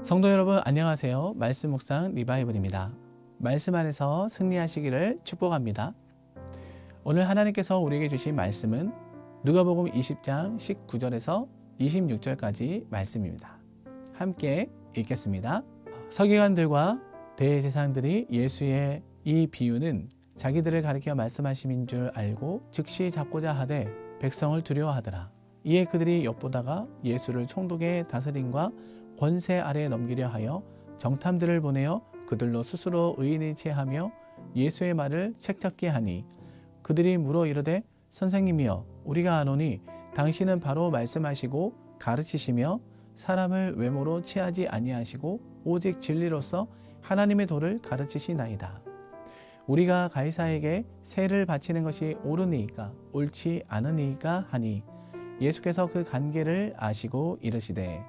성도 여러분 안녕하세요. 말씀 묵상 리바이블입니다. 말씀 안에서 승리하시기를 축복합니다. 오늘 하나님께서 우리에게 주신 말씀은 누가복음 20장 19절에서 26절까지 말씀입니다. 함께 읽겠습니다. 서기관들과 대제사장들이 예수의 이 비유는 자기들을 가리켜 말씀하심인 줄 알고 즉시 잡고자 하되 백성을 두려워하더라. 이에 그들이 엿보다가 예수를 총독의 다스림과 권세 아래에 넘기려 하여 정탐들을 보내어 그들로 스스로 의인이 체하며 예수의 말을 책잡게 하니 그들이 물어 이르되 선생님이여 우리가 아노니 당신은 바로 말씀하시고 가르치시며 사람을 외모로 취하지 아니하시고 오직 진리로서 하나님의 도를 가르치시나이다. 우리가 가이사에게 세를 바치는 것이 옳으니이까 옳지 않으니이까 하니 예수께서 그 관계를 아시고 이르시되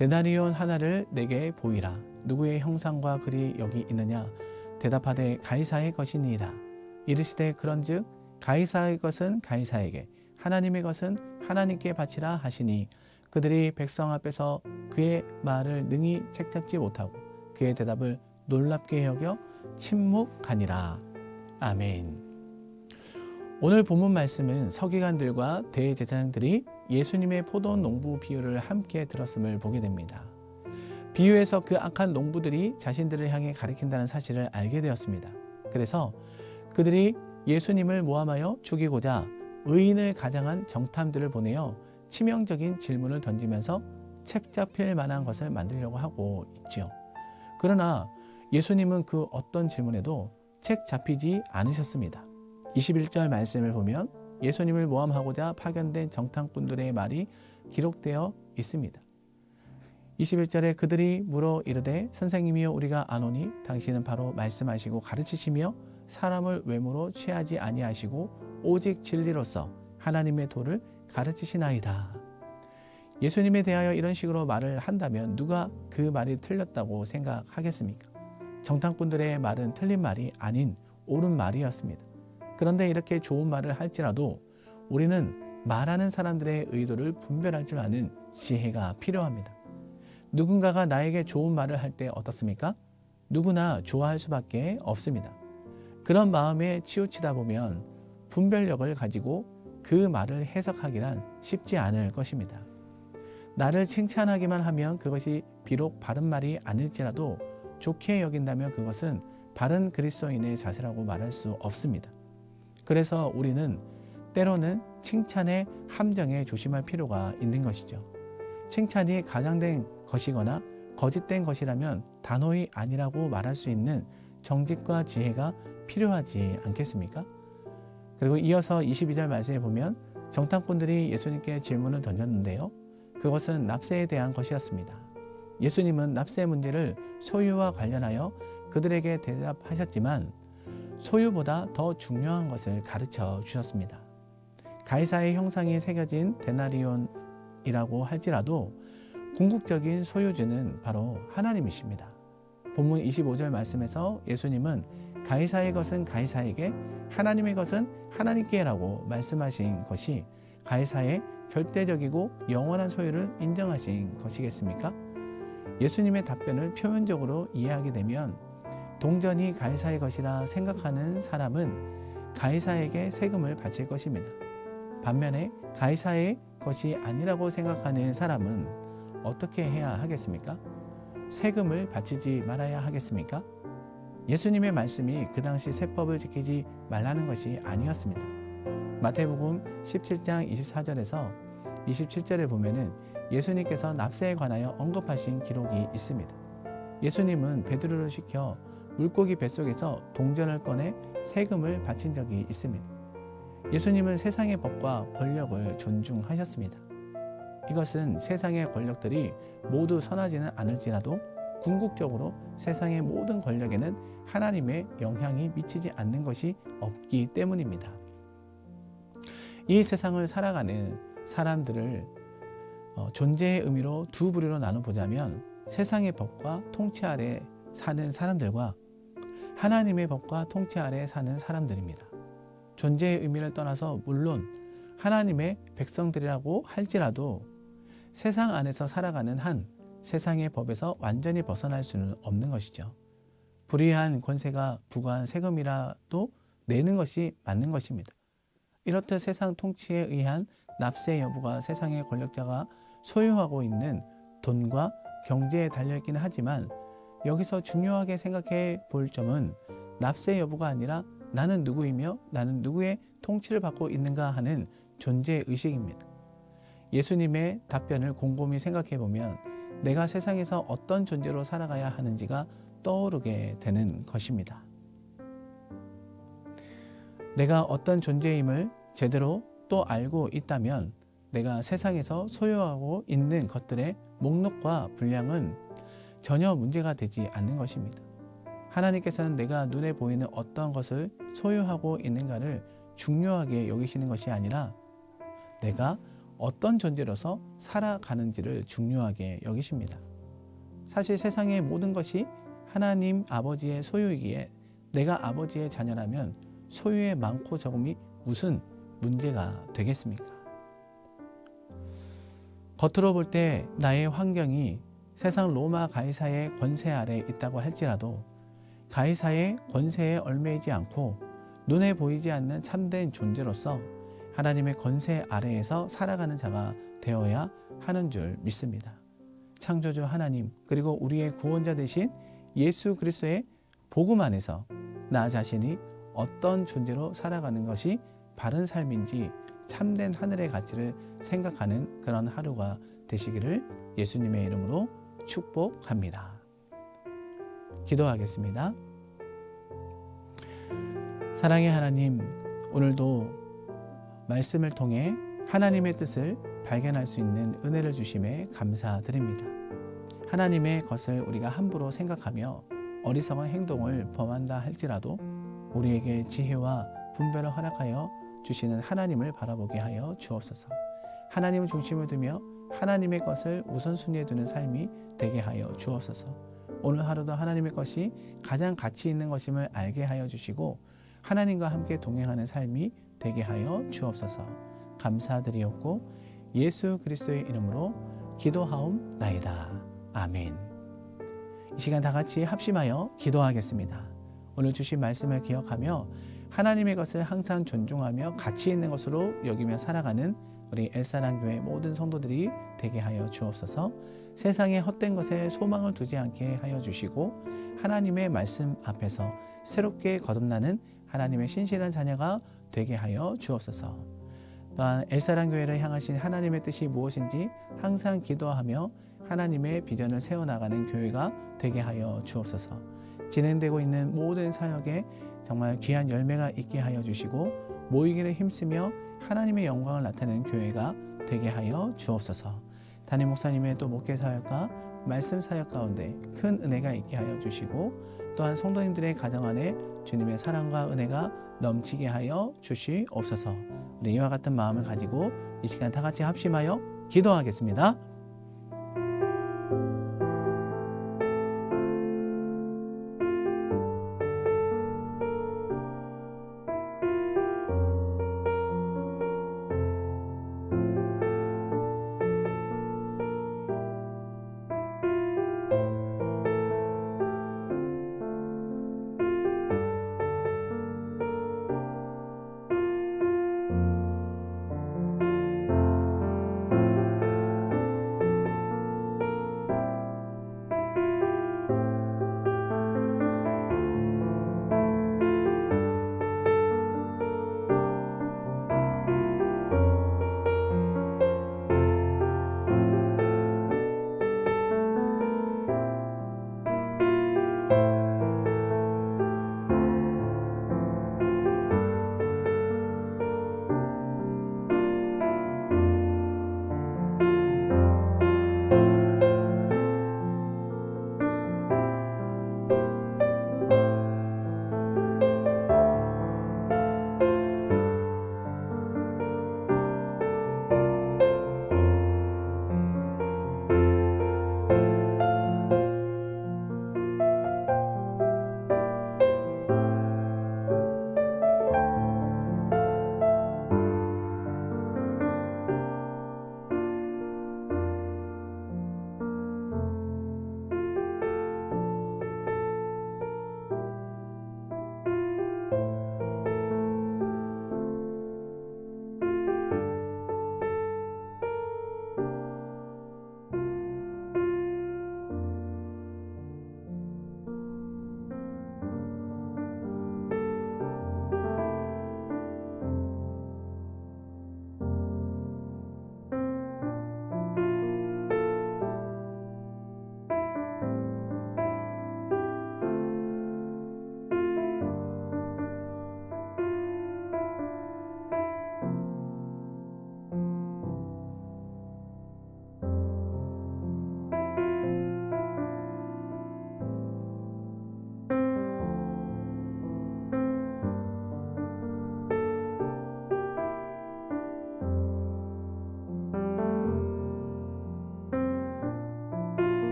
데나리온 하나를 내게 보이라. 누구의 형상과 글이 여기 있느냐? 대답하되 가이사의 것이니이다. 이르시되 그런즉 가이사의 것은 가이사에게 하나님의 것은 하나님께 바치라 하시니 그들이 백성 앞에서 그의 말을 능히 책잡지 못하고 그의 대답을 놀랍게 여겨 침묵하니라. 아멘. 오늘 본문 말씀은 서기관들과 대제사장들이 예수님의 포도 농부 비유를 함께 들었음을 보게 됩니다. 비유에서 그 악한 농부들이 자신들을 향해 가리킨다는 사실을 알게 되었습니다. 그래서 그들이 예수님을 모함하여 죽이고자 의인을 가장한 정탐들을 보내어 치명적인 질문을 던지면서 책 잡힐 만한 것을 만들려고 하고 있지요. 그러나 예수님은 그 어떤 질문에도 책 잡히지 않으셨습니다. 21절 말씀을 보면 예수님을 모함하고자 파견된 정탐꾼들의 말이 기록되어 있습니다. 21절에 그들이 물어 이르되 선생님이여 우리가 아노니 당신은 바로 말씀하시고 가르치시며 사람을 외모로 취하지 아니하시고 오직 진리로서 하나님의 도를 가르치시나이다. 예수님에 대하여 이런 식으로 말을 한다면 누가 그 말이 틀렸다고 생각하겠습니까? 정탐꾼들의 말은 틀린 말이 아닌 옳은 말이었습니다. 그런데 이렇게 좋은 말을 할지라도 우리는 말하는 사람들의 의도를 분별할 줄 아는 지혜가 필요합니다. 누군가가 나에게 좋은 말을 할 때 어떻습니까? 누구나 좋아할 수밖에 없습니다. 그런 마음에 치우치다 보면 분별력을 가지고 그 말을 해석하기란 쉽지 않을 것입니다. 나를 칭찬하기만 하면 그것이 비록 바른 말이 아닐지라도 좋게 여긴다면 그것은 바른 그리스도인의 자세라고 말할 수 없습니다. 그래서 우리는 때로는 칭찬의 함정에 조심할 필요가 있는 것이죠. 칭찬이 가장된 것이거나 거짓된 것이라면 단호히 아니라고 말할 수 있는 정직과 지혜가 필요하지 않겠습니까? 그리고 이어서 22절 말씀에 보면 정탐꾼들이 예수님께 질문을 던졌는데요. 그것은 납세에 대한 것이었습니다. 예수님은 납세 문제를 소유와 관련하여 그들에게 대답하셨지만 소유보다 더 중요한 것을 가르쳐 주셨습니다. 가이사의 형상이 새겨진 데나리온이라고 할지라도 궁극적인 소유주는 바로 하나님이십니다. 본문 25절 말씀에서 예수님은 가이사의 것은 가이사에게 하나님의 것은 하나님께라고 말씀하신 것이 가이사의 절대적이고 영원한 소유를 인정하신 것이겠습니까? 예수님의 답변을 표면적으로 이해하게 되면 동전이 가이사의 것이라 생각하는 사람은 가이사에게 세금을 바칠 것입니다. 반면에 가이사의 것이 아니라고 생각하는 사람은 어떻게 해야 하겠습니까? 세금을 바치지 말아야 하겠습니까? 예수님의 말씀이 그 당시 세법을 지키지 말라는 것이 아니었습니다. 마태복음 17장 24절에서 27절에 보면은 예수님께서 납세에 관하여 언급하신 기록이 있습니다. 예수님은 베드로를 시켜 물고기 뱃속에서 동전을 꺼내 세금을 바친 적이 있습니다. 예수님은 세상의 법과 권력을 존중하셨습니다. 이것은 세상의 권력들이 모두 선하지는 않을지라도 궁극적으로 세상의 모든 권력에는 하나님의 영향이 미치지 않는 것이 없기 때문입니다. 이 세상을 살아가는 사람들을 존재의 의미로 두 부류로 나눠보자면 세상의 법과 통치 아래 사는 사람들과 하나님의 법과 통치 아래 사는 사람들입니다. 존재의 의미를 떠나서 물론 하나님의 백성들이라고 할지라도 세상 안에서 살아가는 한 세상의 법에서 완전히 벗어날 수는 없는 것이죠. 불의한 권세가 부과한 세금이라도 내는 것이 맞는 것입니다. 이렇듯 세상 통치에 의한 납세 여부가 세상의 권력자가 소유하고 있는 돈과 경제에 달려있기는 하지만 여기서 중요하게 생각해 볼 점은 납세 여부가 아니라 나는 누구이며 나는 누구의 통치를 받고 있는가 하는 존재의식입니다. 예수님의 답변을 곰곰이 생각해 보면 내가 세상에서 어떤 존재로 살아가야 하는지가 떠오르게 되는 것입니다. 내가 어떤 존재임을 제대로 또 알고 있다면 내가 세상에서 소유하고 있는 것들의 목록과 분량은 전혀 문제가 되지 않는 것입니다. 하나님께서는 내가 눈에 보이는 어떤 것을 소유하고 있는가를 중요하게 여기시는 것이 아니라 내가 어떤 존재로서 살아가는지를 중요하게 여기십니다. 사실 세상의 모든 것이 하나님 아버지의 소유이기에 내가 아버지의 자녀라면 소유의 많고 적음이 무슨 문제가 되겠습니까? 겉으로 볼 때 나의 환경이 세상 로마 가이사의 권세 아래에 있다고 할지라도 가이사의 권세에 얽매이지 않고 눈에 보이지 않는 참된 존재로서 하나님의 권세 아래에서 살아가는 자가 되어야 하는 줄 믿습니다. 창조주 하나님 그리고 우리의 구원자 되신 예수 그리스도의 복음 안에서 나 자신이 어떤 존재로 살아가는 것이 바른 삶인지 참된 하늘의 가치를 생각하는 그런 하루가 되시기를 예수님의 이름으로 축복합니다. 기도하겠습니다. 사랑의 하나님, 오늘도 말씀을 통해 하나님의 뜻을 발견할 수 있는 은혜를 주심에 감사드립니다. 하나님의 것을 우리가 함부로 생각하며 어리석은 행동을 범한다 할지라도 우리에게 지혜와 분별을 허락하여 주시는 하나님을 바라보게 하여 주옵소서. 하나님을 중심에 두며 하나님의 것을 우선순위에 두는 삶이 되게 하여 주옵소서. 오늘 하루도 하나님의 것이 가장 가치 있는 것임을 알게 하여 주시고 하나님과 함께 동행하는 삶이 되게 하여 주옵소서. 감사드리옵고 예수 그리스도의 이름으로 기도하옵나이다. 아멘. 이 시간 다 같이 합심하여 기도하겠습니다. 오늘 주신 말씀을 기억하며 하나님의 것을 항상 존중하며 가치 있는 것으로 여기며 살아가는 우리 엘사랑교회 모든 성도들이 되게 하여 주옵소서. 세상의 헛된 것에 소망을 두지 않게 하여 주시고 하나님의 말씀 앞에서 새롭게 거듭나는 하나님의 신실한 자녀가 되게 하여 주옵소서. 또한 엘사랑교회를 향하신 하나님의 뜻이 무엇인지 항상 기도하며 하나님의 비전을 세워나가는 교회가 되게 하여 주옵소서. 진행되고 있는 모든 사역에 정말 귀한 열매가 있게 하여 주시고 모이기를 힘쓰며 하나님의 영광을 나타내는 교회가 되게 하여 주옵소서. 담임 목사님의 또 목회 사역과 말씀 사역 가운데 큰 은혜가 있게 하여 주시고 또한 성도님들의 가정 안에 주님의 사랑과 은혜가 넘치게 하여 주시옵소서. 우리 이와 같은 마음을 가지고 이 시간 다 같이 합심하여 기도하겠습니다.